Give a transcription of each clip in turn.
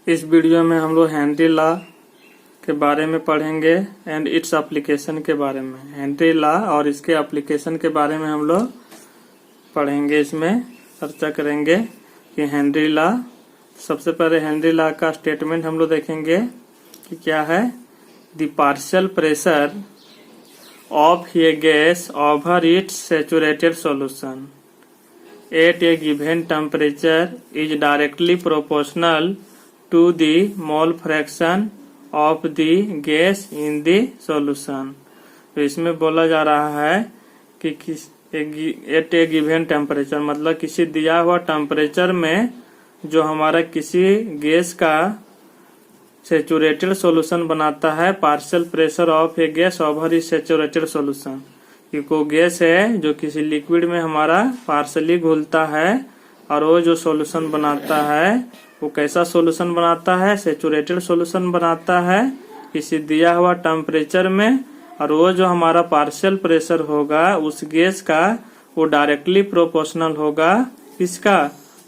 इस वीडियो में हम लोग हेनरी लॉ के बारे में पढ़ेंगे एंड इट्स एप्लीकेशन के बारे में। हेनरी लॉ और इसके एप्लीकेशन के बारे में हम लोग पढ़ेंगे, इसमें चर्चा करेंगे कि हेनरी लॉ। सबसे पहले हेनरी लॉ का स्टेटमेंट हम लोग देखेंगे कि क्या है। The partial pressure of a gas over its saturated solution at a given temperature is directly proportional to the mole fraction of the gas in the solution। तो इसमें बोला जा रहा है कि एट ए गिवन टेम्परेचर मतलब किसी दिया हुआ टेम्परेचर में जो हमारा किसी गैस का सैचुरेटेड सॉल्यूशन बनाता है, partial pressure of a gas over is saturated solution. कि को गैस है जो किसी लिक्विड में हमारा पार्शली घुलता है और वो जो सॉल्यूशन बनाता है वो कैसा सॉल्यूशन बनाता है, सैचुरेटेड सॉल्यूशन बनाता है किसी दिया हुआ टेम्परेचर में। और वो जो हमारा पार्शियल प्रेशर होगा उस गैस का वो डायरेक्टली प्रोपोर्शनल होगा इसका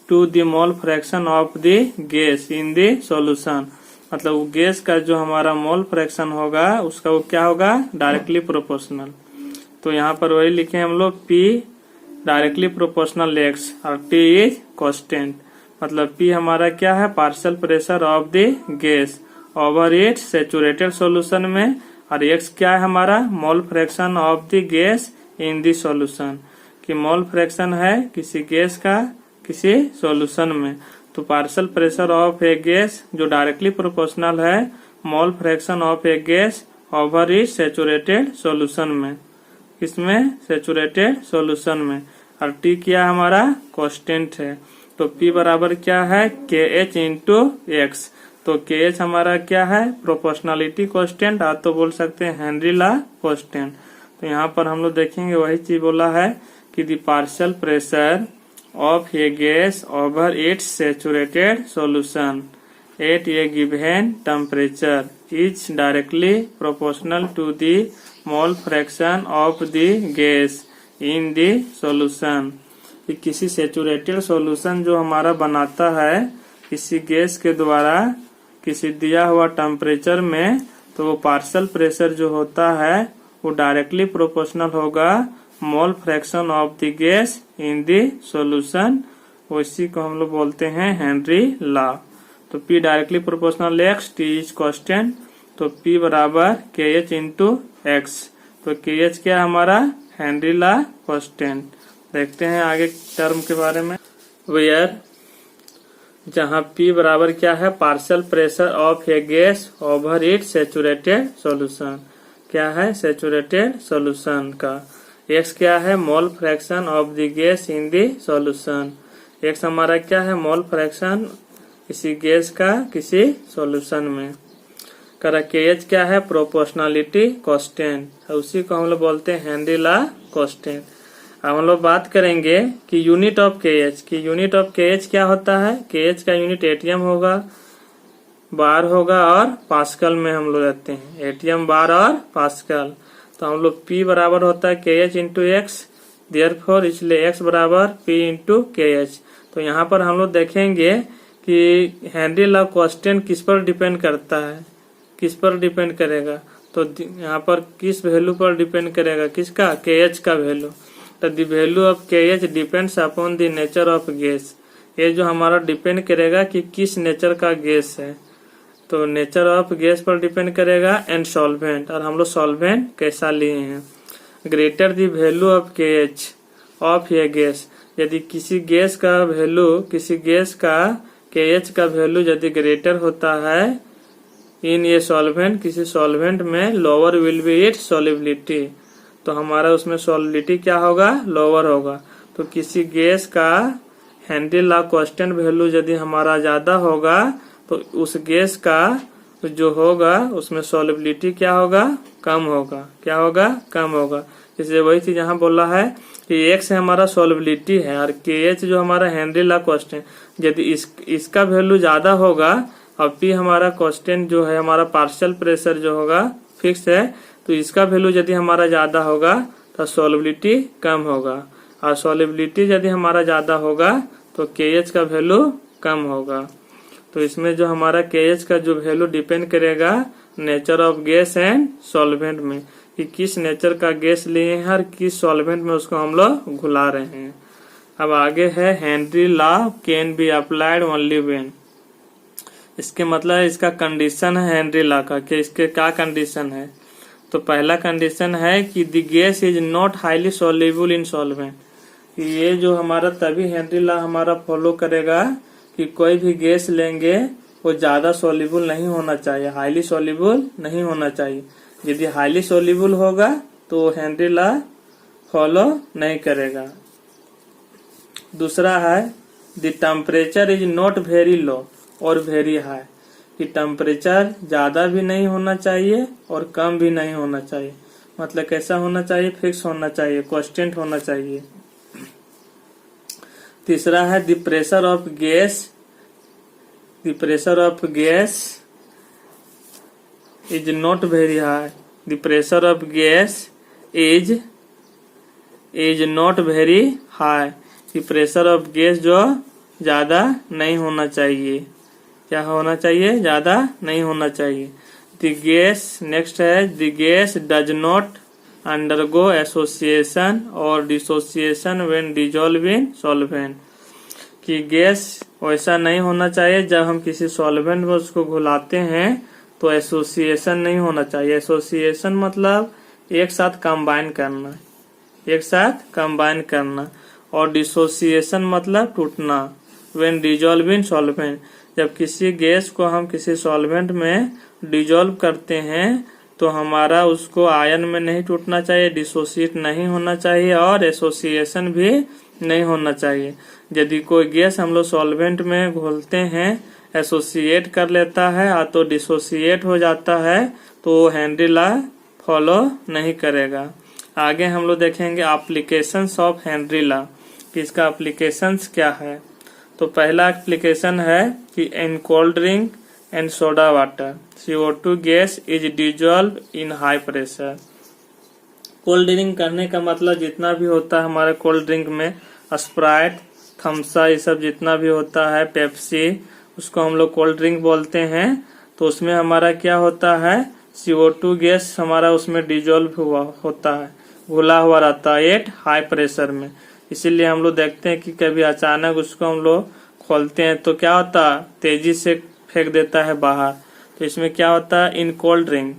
to the mole fraction of the gas in the solution. मतलब वो गैस का जो हमारा मोल फ्रैक्शन होगा उसका वो क्या होगा, डायरेक्टली प्रोपोर्शनल। तो यहाँ पर वही लिखे हम लोग P डायरेक्टली प्रोपोर्शनल x और T इज कांस्टेंट। मतलब P हमारा क्या है, partial pressure of the gas over its saturated solution में, और x क्या है हमारा, मोल fraction of the gas in the solution. कि मोल फ्रैक्शन है किसी गैस का किसी सॉल्यूशन में। तो partial pressure of a gas जो डायरेक्टली प्रोपोर्शनल है मोल fraction of a gas over its saturated solution में, इसमें सैचुरेटेड सॉल्यूशन में। और T क्या हमारा कांस्टेंट है। तो P बराबर क्या है, KH इंटू एक्स। तो KH हमारा क्या है, प्रोपोर्शनलिटी कांस्टेंट, आप तो बोल सकते हैं हेनरी लॉ कांस्टेंट। तो यहाँ पर हम लोग देखेंगे वही चीज बोला है कि the partial pressure of a gas over its saturated solution at a given temperature is directly proportional to the mole fraction of the gas in the solution. कि किसी सैचुरेटेड सॉल्यूशन जो हमारा बनाता है किसी गैस के द्वारा किसी दिया हुआ टेम्परेचर में, तो वो पार्शियल प्रेशर जो होता है वो डायरेक्टली प्रोपोर्शनल होगा मोल fraction of the gas in the solution. उसी को हम लोग बोलते हैं हेनरी लॉ। तो P directly proportional x, T is constant. तो P बराबर KH इंटू एक्स। तो KH क्या हमारा, हेनरी लॉ कांस्टेंट। देखते हैं आगे टर्म के बारे में। वेयर जहाँ P बराबर क्या है, partial pressure of a gas over its saturated solution. क्या है, सैचुरेटेड सॉल्यूशन का। x क्या है, मोल fraction of the gas in the solution. x हमारा क्या है, मोल फ्रैक्शन किसी गैस का किसी सॉल्यूशन में। करा KH क्या है, प्रोपोर्शनलिटी कांस्टेंट। उसी को हम लोग बोलते हैं हेनरी लॉ कांस्टेंट। अब हम लोग बात करेंगे कि यूनिट ऑफ KH की। यूनिट ऑफ KH क्या होता है, KH का यूनिट एटीएम होगा, बार होगा और पास्कल में हम लोग रहते हैं, एटीएम, बार और पास्कल। तो हम लोग P बराबर होता है KH इंटू एक्स, देयरफॉर इसलिए x बराबर P इंटू KH। तो यहाँ पर हम लोग देखेंगे कि हेनरी लॉ कांस्टेंट किस पर डिपेंड करता है, किस पर डिपेंड करेगा। तो यहाँ पर किस वैल्यू पर डिपेंड करेगा, किसका, KH का वैल्यू। तो the value of KH depends upon the nature of gas. ये जो हमारा डिपेंड करेगा कि किस नेचर का गैस है, तो नेचर ऑफ गैस पर डिपेंड करेगा एंड सॉल्वेंट। और हम लोग सॉल्वेंट कैसा लिए हैं। Greater the value of KH of a gas, यदि किसी गैस का वैल्यू, किसी गैस का KH का वैल्यू यदि ग्रेटर होता है इन ये सॉल्वेंट, किसी सॉल्वेंट में, lower will be it's solubility. तो हमारा उसमें सॉल्युबिलिटी क्या होगा, लोअर होगा। तो किसी गैस का हेनरी लॉ कांस्टेंट वैल्यू यदि हमारा ज्यादा होगा तो उस गैस का जो होगा उसमें सॉल्युबिलिटी क्या होगा, कम होगा। क्या होगा, कम होगा। इसलिए वही चीज यहाँ बोला है कि x हमारा सॉल्युबिलिटी है और KH जो हमारा हेनरी लॉ कांस्टेंट, यदि इसका वैल्यू ज्यादा होगा और P हमारा कांस्टेंट जो है, हमारा पार्शियल प्रेशर जो होगा फिक्स है, तो इसका वैल्यू यदि हमारा ज्यादा होगा तो सॉल्युबिलिटी कम होगा। और सॉल्युबिलिटी यदि हमारा ज्यादा होगा तो KH का वैल्यू कम होगा। तो इसमें जो हमारा KH का जो वैल्यू डिपेंड करेगा nature of gas and solvent में, कि किस नेचर का गैस लिए हैं और किस सॉल्वेंट में उसको हम लोग घुला रहे हैं। अब आगे है Henry law can be applied only when. इसके मतलब इसका कंडीशन है हेनरी लॉ का, कि इसके क्या कंडीशन है। तो पहला कंडीशन है कि the gas is not highly soluble in solvent. ये जो हमारा तभी हेनरी लॉ हमारा फॉलो करेगा कि कोई भी गैस लेंगे वो ज्यादा सोल्यूबल नहीं होना चाहिए, हाईली सोल्यूबल नहीं होना चाहिए। यदि हाईली सोल्यूबल होगा तो हेनरी लॉ फॉलो नहीं करेगा। दूसरा है the temperature is not very low और वेरी हाई, कि टेम्परेचर ज्यादा भी नहीं होना चाहिए और कम भी नहीं होना चाहिए। मतलब कैसा होना चाहिए, फिक्स होना चाहिए, कांस्टेंट होना चाहिए। तीसरा है the pressure of gas is not very high. The pressure of gas is not very high, कि प्रेशर ऑफ गैस जो ज्यादा नहीं होना चाहिए। क्या होना चाहिए, ज्यादा नहीं होना चाहिए। द गैस नेक्स्ट है the gas does not undergo association और dissociation when dissolve in solvent, कि गैस वैसा नहीं होना चाहिए जब हम किसी सॉल्वेंट में उसको घुलाते हैं तो एसोसिएशन नहीं होना चाहिए। एसोसिएशन मतलब एक साथ कंबाइन करना, और डिसोसिएशन मतलब टूटना। व्हेन डिजोल्व इन सॉल्वेंट, जब किसी गैस को हम किसी सॉल्वेंट में डिजोल्व करते हैं तो हमारा उसको आयन में नहीं टूटना चाहिए, डिसोसिएट नहीं होना चाहिए और एसोसिएशन भी नहीं होना चाहिए। यदि कोई गैस हम लोग सॉल्वेंट में घोलते हैं एसोसिएट कर लेता है या तो डिसोसिएट हो जाता है तो हेनरी लॉ फॉलो नहीं करेगा। आगे हम लोग देखेंगे एप्लीकेशंस ऑफ हेनरी लॉ, कि इसका एप्लीकेशंस क्या है। तो पहला एप्लीकेशन है कि in cold drink and soda water CO2 gas is dissolve in high pressure. Cold drink करने का मतलब जितना भी होता है हमारे कोल्ड ड्रिंक में, स्प्राइट, थम्सा, ये सब जितना भी होता है, पेप्सी, उसको हम लोग कोल्ड ड्रिंक बोलते हैं। तो उसमें हमारा क्या होता है, CO2 गैस हमारा उसमें डिजोल्व हुआ होता है, घुला हुआ रहता है एट हाई प्रेशर में। इसीलिए हम लोग देखते हैं कि कभी अचानक उसको हम लोग खोलते हैं तो क्या होता है, तेजी से फेंक देता है बाहर। तो इसमें क्या होता है, इन कोल्ड ड्रिंक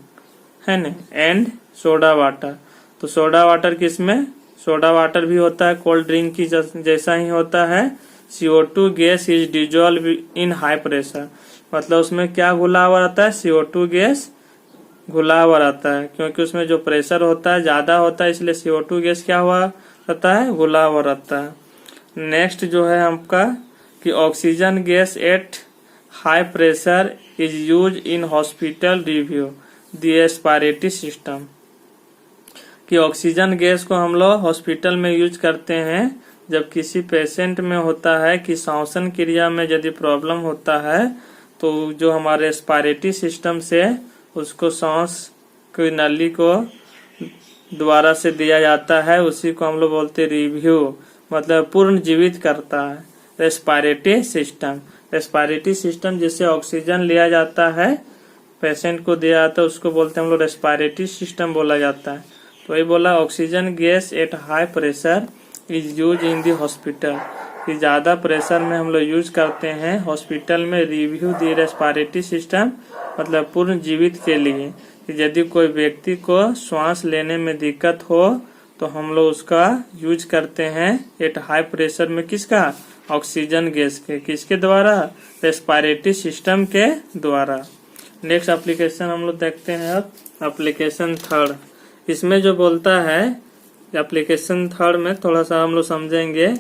है न एंड सोडा वाटर। तो सोडा वाटर किसमें, सोडा वाटर भी होता है कोल्ड ड्रिंक की जैसा ही होता है। CO2 gas is dissolve in high pressure, मतलब उसमें क्या घुला हुआ रहता है, CO2 गैस घुला हुआ रहता है, क्योंकि उसमें जो प्रेशर होता है ज्यादा होता है, इसलिए CO2 गैस क्या हुआ रहता है, घुला हुआ रहता है। नेक्स्ट जो है आपका कि oxygen gas at high pressure is use in hospital review the respiratory system, कि ऑक्सीजन गैस को हम लोग हॉस्पिटल में यूज करते हैं जब किसी पेशेंट में होता है कि श्वसन क्रिया में यदि प्रॉब्लम होता है तो जो हमारे एस्पिरेटरी सिस्टम से उसको सांस की नली को द्वारा से दिया जाता है, उसी को हम लोग बोलते रिव्यू, मतलब पूर्ण जीवित करता है रेस्पिरेटरी सिस्टम। रेस्पिरेटरी सिस्टम जिससे ऑक्सीजन लिया जाता है पेशेंट को दिया जाता है उसको बोलते हैं हम लोग रेस्पिरेटरी सिस्टम बोला जाता है। तो ये बोला oxygen gas at high pressure is use in the hospital, कि ज्यादा प्रेशर में हम लोग यूज करते हैं हॉस्पिटल में रिव्यू दी रेस्पिरेटरी सिस्टम, मतलब पूर्ण जीवित के लिए। कि यदि कोई व्यक्ति को श्वास लेने में दिक्कत हो तो हम लोग उसका यूज करते हैं एट हाई प्रेशर में, किसका, ऑक्सीजन गैस के, किसके द्वारा, रेस्पिरेटरी सिस्टम के द्वारा। नेक्स्ट एप्लीकेशन हम लोग देखते हैं अब एप्लीकेशन थर्ड। इसमें जो बोलता है एप्लीकेशन थर्ड में थोड़ा सा हम लोग समझेंगे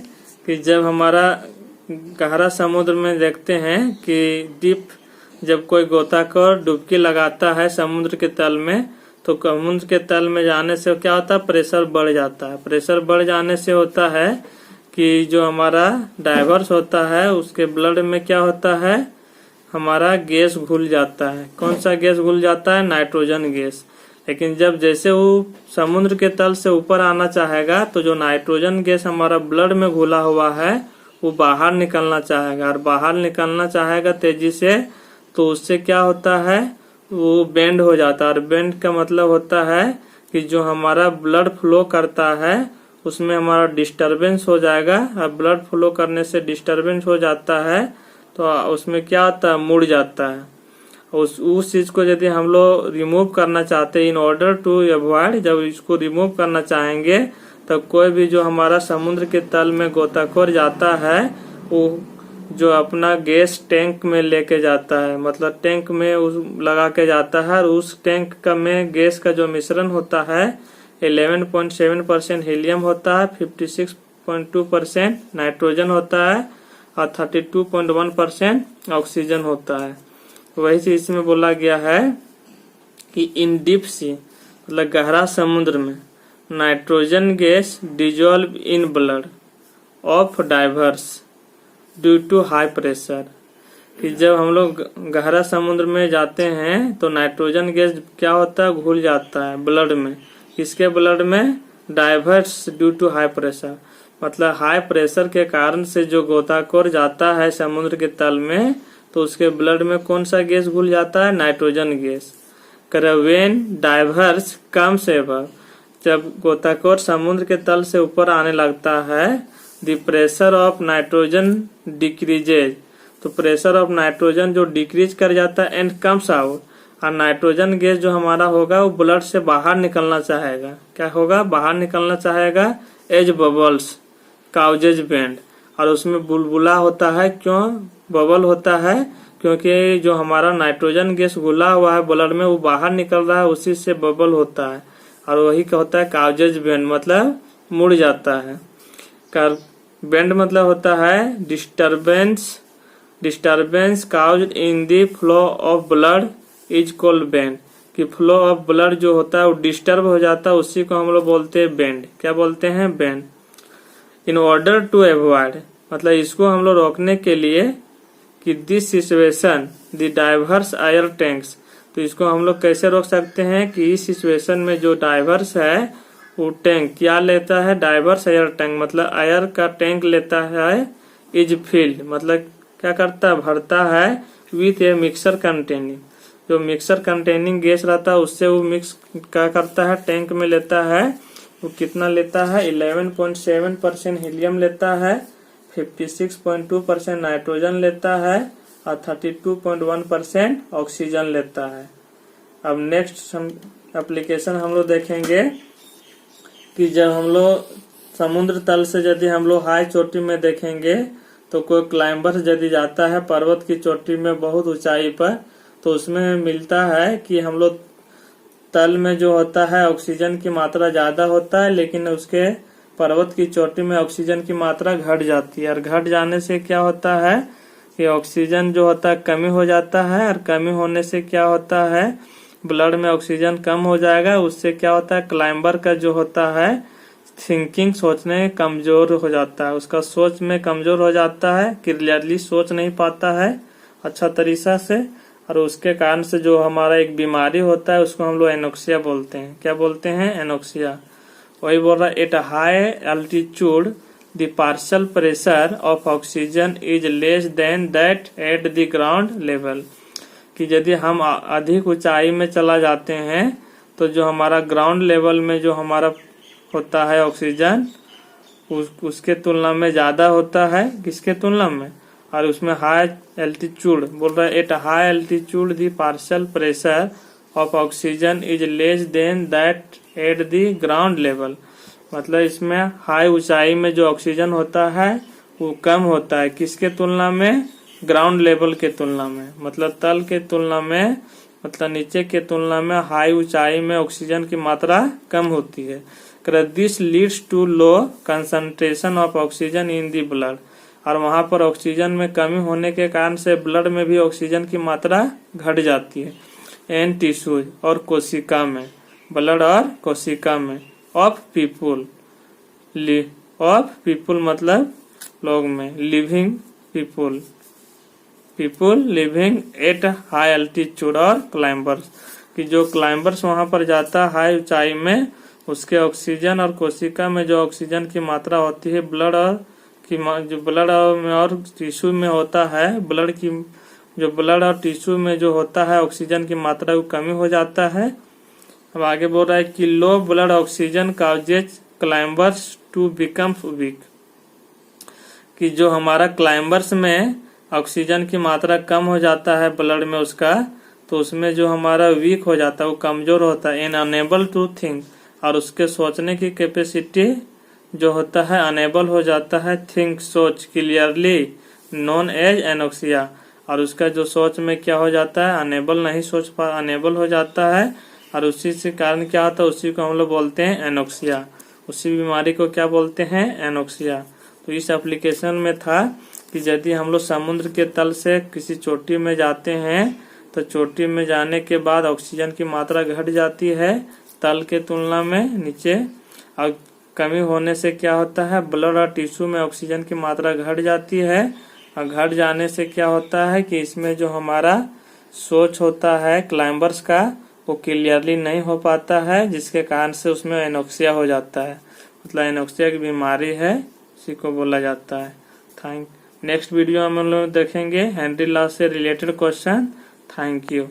कि जब हमारा गहरा समुद्र में देखते हैं कि डीप, जब कोई गोताखोर डुबकी लगाता है समुद्र के तल में तो समुद्र के तल में जाने से क्या होता है, प्रेशर बढ़ जाता है। प्रेशर बढ़ जाने से होता है कि जो हमारा डाइवर्स होता है उसके ब्लड में क्या होता है, हमारा गैस घुल जाता है। कौन सा गैस घुल जाता है, नाइट्रोजन गैस। लेकिन जब जैसे वो समुद्र के तल से ऊपर आना चाहेगा तो जो नाइट्रोजन गैस हमारा ब्लड में घुला हुआ है वो बाहर निकलना चाहेगा, और बाहर निकलना चाहेगा तेजी से, तो उससे क्या होता है, वो बेंड हो जाता है। और बेंड का मतलब होता है कि जो हमारा ब्लड फ्लो करता है उसमें हमारा डिस्टरबेंस हो जाएगा, और ब्लड फ्लो करने से डिस्टरबेंस हो जाता है तो उसमें क्या होता है, मुड़ जाता है। उस चीज को यदि हम लोग रिमूव करना चाहते हैं, इन ऑर्डर टू अवॉइड, जब इसको रिमूव करना चाहेंगे तब कोई भी जो हमारा समुद्र के तल में गोताखोर जाता है वो जो अपना गैस टैंक में लेके जाता है, मतलब टैंक में उस लगा के जाता है, और उस टैंक का में गैस का जो मिश्रण होता है 11.7% हीलियम होता है, 56.2% नाइट्रोजन होता है और 32.1% ऑक्सीजन होता है। वही चीज इसमें बोला गया है कि इन डीप सी, मतलब गहरा समुद्र में, nitrogen gas dissolve in blood of divers due to high pressure. कि जब हम लोग गहरा समुद्र में जाते हैं तो नाइट्रोजन गैस क्या होता है, घुल जाता है ब्लड में। इसके ब्लड में divers due to high pressure, मतलब हाई प्रेशर के कारण से जो गोताखोर जाता है समुद्र के तल में तो उसके ब्लड में कौन सा गैस घुल जाता है, नाइट्रोजन गैस। वेन डाइवर्स कम से अबव, जब गोताखोर समुद्र के तल से ऊपर आने लगता है, the pressure of nitrogen decreases, तो प्रेशर ऑफ नाइट्रोजन जो डिक्रीज कर जाता है एंड कम्स आउट, और नाइट्रोजन गैस जो हमारा होगा वो ब्लड से बाहर निकलना चाहेगा। क्या होगा, बाहर निकलना चाहेगा एज बबल्स काउजेज बेंड, और उसमें बुलबुला होता है। क्यों बबल होता है, क्योंकि जो हमारा नाइट्रोजन गैस घुला हुआ है ब्लड में वो बाहर निकल रहा है, उसी से बबल होता है, और वही क्या होता है, काउजेज बेंड, मतलब मुड़ जाता है। बेंड मतलब होता है disturbance caused in the flow of blood is called bend, कि फ्लो ऑफ ब्लड जो होता है वो डिस्टर्ब हो जाता है, उसी को हम लोग बोलते हैं बेंड। क्या बोलते हैं, bends. In order to avoid, मतलब इसको हम लोग रोकने के लिए कि this situation the divers air tanks, तो इसको हम लोग कैसे रोक सकते हैं कि इस सिचुएशन में जो डाइवर्स है वो टैंक क्या लेता है, डाइवर्स एयर टैंक, मतलब एयर का टैंक लेता है, इज फील्ड, मतलब क्या करता है, भरता है, विथ ए मिक्सर कंटेनिंग, जो मिक्सर कंटेनिंग गैस रहता है उससे वो मिक्स क्या करता है, टैंक में लेता है। वो कितना लेता है, 11.7% हीलियम लेता है, 56.2% नाइट्रोजन लेता है और 32.1% ऑक्सीजन लेता है। अब नेक्स्ट एप्लीकेशन हम लोग देखेंगे कि जब हम लोग समुद्र तल से यदि हम लोग हाई चोटी में देखेंगे तो कोई क्लाइंबर यदि जाता है पर्वत की चोटी में बहुत ऊंचाई पर, तो उसमें मिलता है कि हम लोग तल में जो होता है ऑक्सीजन की मात्रा ज्यादा होता है, लेकिन उसके पर्वत की चोटी में ऑक्सीजन की मात्रा घट जाती है, और घट जाने से क्या होता है कि ऑक्सीजन जो होता है कमी हो जाता है, और कमी होने से क्या होता है, ब्लड में ऑक्सीजन कम हो जाएगा। उससे क्या होता है, क्लाइंबर का जो होता है थिंकिंग, सोचने कमजोर हो जाता है, उसका सोच में कमजोर हो जाता है, क्लियरली सोच नहीं पाता है अच्छा तरीका से, और उसके कारण से जो हमारा एक बीमारी होता है उसको हम लोग एनोक्सिया बोलते हैं। क्या बोलते हैं, एनोक्सिया। वही बोल रहा है, at high altitude the partial pressure of oxygen is less than that at the ground level, कि यदि हम अधिक ऊंचाई में चला जाते हैं तो जो हमारा ग्राउंड लेवल में जो हमारा होता है ऑक्सीजन उसके तुलना में ज्यादा होता है। किसके तुलना में, और उसमें हाई एल्टीट्यूड बोल रहा है, at high altitude the partial pressure of oxygen is less than that at the ground level, मतलब इसमें हाई ऊंचाई में जो ऑक्सीजन होता है वो कम होता है। किसके तुलना में, ग्राउंड लेवल के तुलना में, मतलब तल के तुलना में, मतलब नीचे के तुलना में हाई ऊंचाई में ऑक्सीजन की मात्रा कम होती है। This leads to low concentration of oxygen in the blood, और वहां पर ऑक्सीजन में कमी होने के कारण से ब्लड में भी ऑक्सीजन की मात्रा घट जाती है। एंड टिश्यूज, और कोशिका में, ब्लड और कोशिका में, ऑफ पीपुल मतलब लोग में, living people living at high altitude, और क्लाइंबर्स, कि जो क्लाइंबर्स वहां पर जाता है हाई ऊंचाई में, उसके ऑक्सीजन और कोशिका में जो ऑक्सीजन की मात्रा होती है ब्लड और कि जो ब्लड और टिश्यू में होता है, ब्लड और टिश्यू में जो होता है ऑक्सीजन की मात्रा की कमी हो जाता है। अब आगे बोल रहा है कि low blood oxygen causes climbers to become weak, कि जो हमारा क्लाइंबर्स में ऑक्सीजन की मात्रा कम हो जाता है ब्लड में उसका, तो उसमें जो हमारा वीक हो जाता है, वो कमजोर होता है, इन अनेबल टू थिंक, और उसके सोचने की कैपेसिटी जो होता है अनेबल हो जाता है, थिंक सोच क्लियरली, नोन एज एनोक्सिया, और उसका जो सोच में क्या हो जाता है अनेबल हो जाता है, और उसी से कारण क्या होता है, उसी को हम लोग बोलते हैं एनोक्सिया। उसी बीमारी को क्या बोलते हैं, एनोक्सिया। तो इस एप्लीकेशन में था कि यदि हम लोग समुद्र के तल से किसी चोटी में जाते हैं तो चोटी में जाने के बाद ऑक्सीजन की मात्रा घट जाती है तल के तुलना में नीचे, और कमी होने से क्या होता है, ब्लड और टिश्यू में ऑक्सीजन की मात्रा घट जाती है, और घट जाने से क्या होता है कि इसमें जो हमारा सोच होता है क्लाइंबर्स का वो क्लियरली नहीं हो पाता है, जिसके कारण से उसमें एनोक्सिया हो जाता है। मतलब एनोक्सिया की बीमारी है, इसी को बोला जाता है। नेक्स्ट वीडियो में हम लोग देखेंगे हेनरी लॉ से रिलेटेड क्वेश्चन। Thank you.